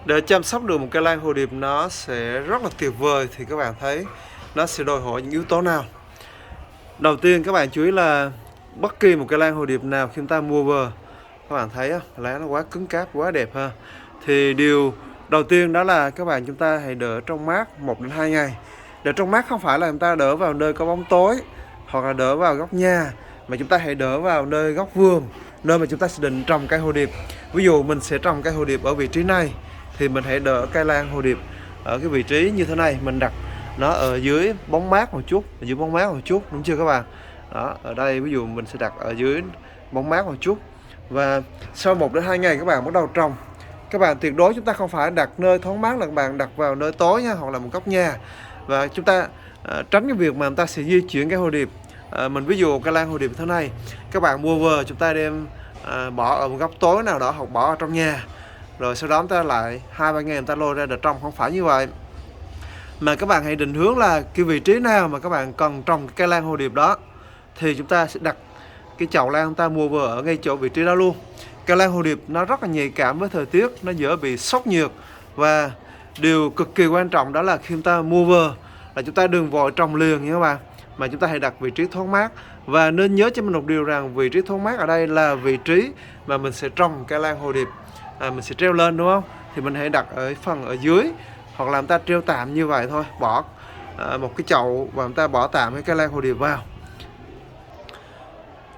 Để chăm sóc được một cây lan hồ điệp nó sẽ rất là tuyệt vời thì các bạn thấy nó sẽ đòi hỏi những yếu tố nào? Đầu tiên các bạn chú ý là bất kỳ một cây lan hồ điệp nào khi chúng ta mua về, các bạn thấy lá nó quá cứng cáp, quá đẹp ha. Thì điều đầu tiên đó là các bạn chúng ta hãy đỡ trong mát 1 đến 2 ngày. Đỡ trong mát không phải là chúng ta đỡ vào nơi có bóng tối hoặc là đỡ vào góc nhà, mà chúng ta hãy đỡ vào nơi góc vườn, nơi mà chúng ta sẽ định trồng cây hồ điệp. Ví dụ mình sẽ trồng cây hồ điệp ở vị trí này thì mình hãy đỡ cây lan hồ điệp ở cái vị trí như thế này, mình đặt nó ở dưới bóng mát một chút, ở dưới bóng mát một chút, đúng chưa các bạn? Đó, ở đây ví dụ mình sẽ đặt ở dưới bóng mát một chút. Và sau 1 đến 2 ngày các bạn bắt đầu trồng. Các bạn tuyệt đối chúng ta không phải đặt nơi thoáng mát, là các bạn đặt vào nơi tối nha, hoặc là một góc nhà. Và chúng ta tránh cái việc mà chúng ta sẽ di chuyển cái hồ điệp. Mình ví dụ cây lan hồ điệp thế này, các bạn mua về chúng ta đem bỏ ở một góc tối nào đó hoặc bỏ ở trong nhà, rồi sau đó chúng ta lại 2-3 ngày chúng ta lôi ra để trồng. Không phải như vậy, mà các bạn hãy định hướng là cái vị trí nào mà các bạn cần trồng cây lan hồ điệp đó thì chúng ta sẽ đặt cái chậu lan chúng ta mua về ở ngay chỗ vị trí đó luôn. Cây lan hồ điệp nó rất là nhạy cảm với thời tiết, nó dễ bị sốc nhiệt, và điều cực kỳ quan trọng đó là khi chúng ta mua về là chúng ta đừng vội trồng liền nha các bạn, mà chúng ta hãy đặt vị trí thoáng mát. Và nên nhớ cho mình một điều rằng vị trí thoáng mát ở đây là vị trí mà mình sẽ trồng cây lan hồ điệp, mình sẽ treo lên đúng không, thì mình hãy đặt ở phần ở dưới, hoặc là chúng ta treo tạm như vậy thôi, bỏ một cái chậu và chúng ta bỏ tạm cái cây lan hồ điệp vào.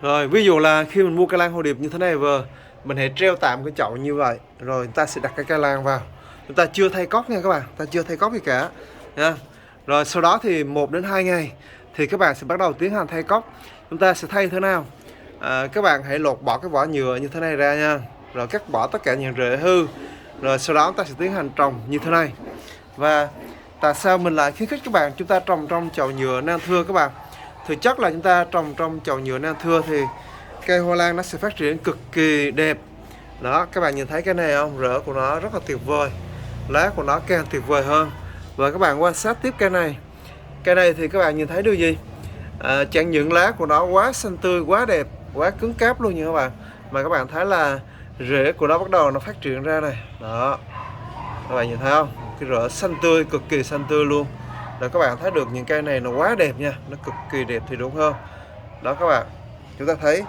Rồi ví dụ là khi mình mua cây lan hồ điệp như thế này vừa, mình hãy treo tạm cái chậu như vậy, rồi chúng ta sẽ đặt cái cây lan vào. Chúng ta chưa thay cốc nha các bạn, ta chưa thay cốc gì cả nha. Rồi sau đó thì 1 đến 2 ngày thì các bạn sẽ bắt đầu tiến hành thay cốc. Chúng ta sẽ thay thế nào? Các bạn hãy lột bỏ cái vỏ nhựa như thế này ra nha, rồi cắt bỏ tất cả những rễ hư, rồi sau đó chúng ta sẽ tiến hành trồng như thế này. Và tại sao mình lại khuyến khích các bạn chúng ta trồng trong chậu nhựa nan thưa các bạn? Thực chất là chúng ta trồng trong chậu nhựa nan thưa thì cây hoa lan nó sẽ phát triển cực kỳ đẹp. Đó, các bạn nhìn thấy cái này không? Rễ của nó rất là tuyệt vời, lá của nó càng tuyệt vời hơn. Và các bạn quan sát tiếp cây này. Cây này thì các bạn nhìn thấy điều gì? Chẳng những lá của nó quá xanh tươi, quá đẹp, quá cứng cáp luôn nha các bạn, mà các bạn thấy là rễ của nó bắt đầu nó phát triển ra này. Đó, các bạn nhìn thấy không? Cái rễ xanh tươi, cực kỳ xanh tươi luôn. Rồi các bạn thấy được những cây này nó quá đẹp nha, nó cực kỳ đẹp thì đúng hơn. Đó các bạn, chúng ta thấy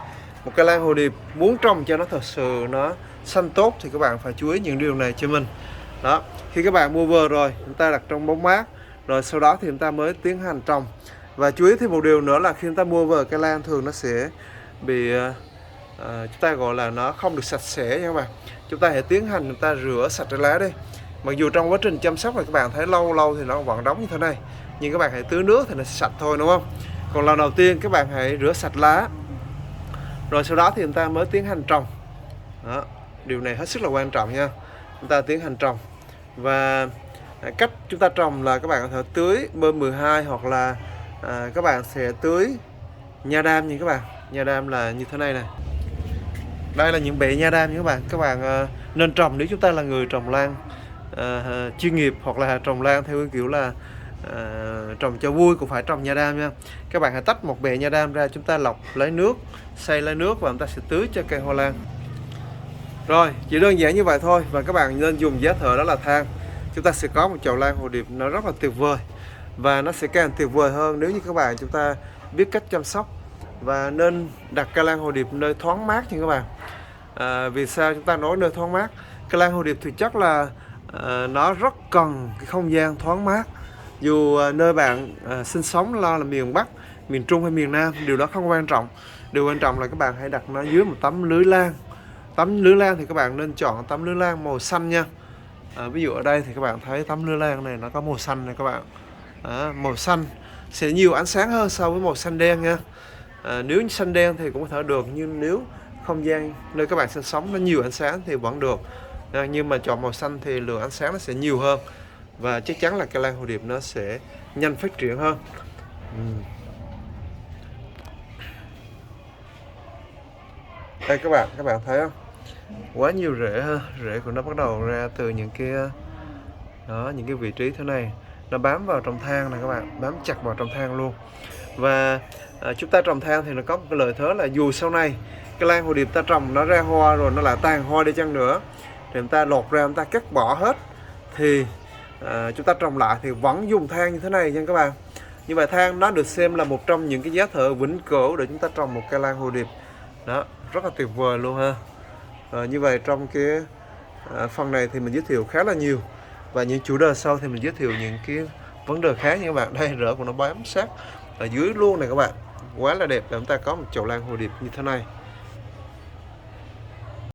một cây lan hồ điệp muốn trồng cho nó thật sự nó xanh tốt thì các bạn phải chú ý những điều này cho mình. Đó, khi các bạn mua về rồi chúng ta đặt trong bóng mát, rồi sau đó thì chúng ta mới tiến hành trồng. Và chú ý thêm một điều nữa là khi chúng ta mua về cây lan thường nó sẽ bị chúng ta gọi là nó không được sạch sẽ nha các bạn. Chúng ta hãy tiến hành chúng ta rửa sạch cái lá đi. Mặc dù trong quá trình chăm sóc là các bạn thấy lâu lâu thì nó vẫn đóng như thế này, nhưng các bạn hãy tưới nước thì nó sạch thôi đúng không? Còn lần đầu tiên các bạn hãy rửa sạch lá, rồi sau đó thì chúng ta mới tiến hành trồng. Đó, điều này hết sức là quan trọng nha. Chúng ta tiến hành trồng. Và cách chúng ta trồng là các bạn có thể tưới bơm 12, hoặc là các bạn sẽ tưới nha đam nha các bạn. Nha đam là như thế này này. Đây là những bệ nha đam nha các bạn. Các bạn nên trồng nếu chúng ta là người trồng lan chuyên nghiệp, hoặc là trồng lan theo cái kiểu là trồng cho vui cũng phải trồng nha đam nha. Các bạn hãy tách một bệ nha đam ra, chúng ta lọc lấy nước, xay lấy nước và chúng ta sẽ tưới cho cây hoa lan. Rồi, chỉ đơn giản như vậy thôi. Và các bạn nên dùng giá thợ đó là than. Chúng ta sẽ có một chậu lan hồ điệp nó rất là tuyệt vời, và nó sẽ càng tuyệt vời hơn nếu như các bạn chúng ta biết cách chăm sóc. Và nên đặt cây lan hồ điệp nơi thoáng mát nha các bạn. Vì sao chúng ta nói nơi thoáng mát? Cây lan hồ điệp thực chất là nó rất cần cái không gian thoáng mát. Dù nơi bạn sinh sống là miền Bắc, miền Trung hay miền Nam, điều đó không quan trọng. Điều quan trọng là các bạn hãy đặt nó dưới một tấm lưới lan. Tấm lưới lan thì các bạn nên chọn tấm lưới lan màu xanh nha. Ví dụ ở đây thì các bạn thấy tấm lưới lan này nó có màu xanh này các bạn. Màu xanh sẽ nhiều ánh sáng hơn so với màu xanh đen nha. Nếu xanh đen thì cũng có thể được, nhưng nếu không gian nơi các bạn sinh sống nó nhiều ánh sáng thì vẫn được. Nhưng mà chọn màu xanh thì lượng ánh sáng nó sẽ nhiều hơn, và chắc chắn là cây lan hồ điệp nó sẽ nhanh phát triển hơn. Đây các bạn thấy không? Quá nhiều rễ ha, rễ của nó bắt đầu ra từ những cái đó, những cái vị trí thế này, nó bám vào trong than này các bạn, bám chặt vào trong than luôn. Và chúng ta trồng than thì nó có một cái lợi thế là dù sau này cái lan hồ điệp ta trồng nó ra hoa rồi nó lại tàn hoa đi chăng nữa, thì chúng ta lột ra, chúng ta cắt bỏ hết thì chúng ta trồng lại thì vẫn dùng than như thế này nha các bạn. Như vậy than nó được xem là một trong những cái giá thợ vĩnh cửu để chúng ta trồng một cây lan hồ điệp. Đó, rất là tuyệt vời luôn ha. Như vậy trong cái phần này thì mình giới thiệu khá là nhiều, và những chủ đề sau thì mình giới thiệu những cái vấn đề khác nha các bạn. Đây rễ của nó bám sát ở dưới luôn này các bạn, quá là đẹp để chúng ta có một chậu lan hồ điệp như thế này.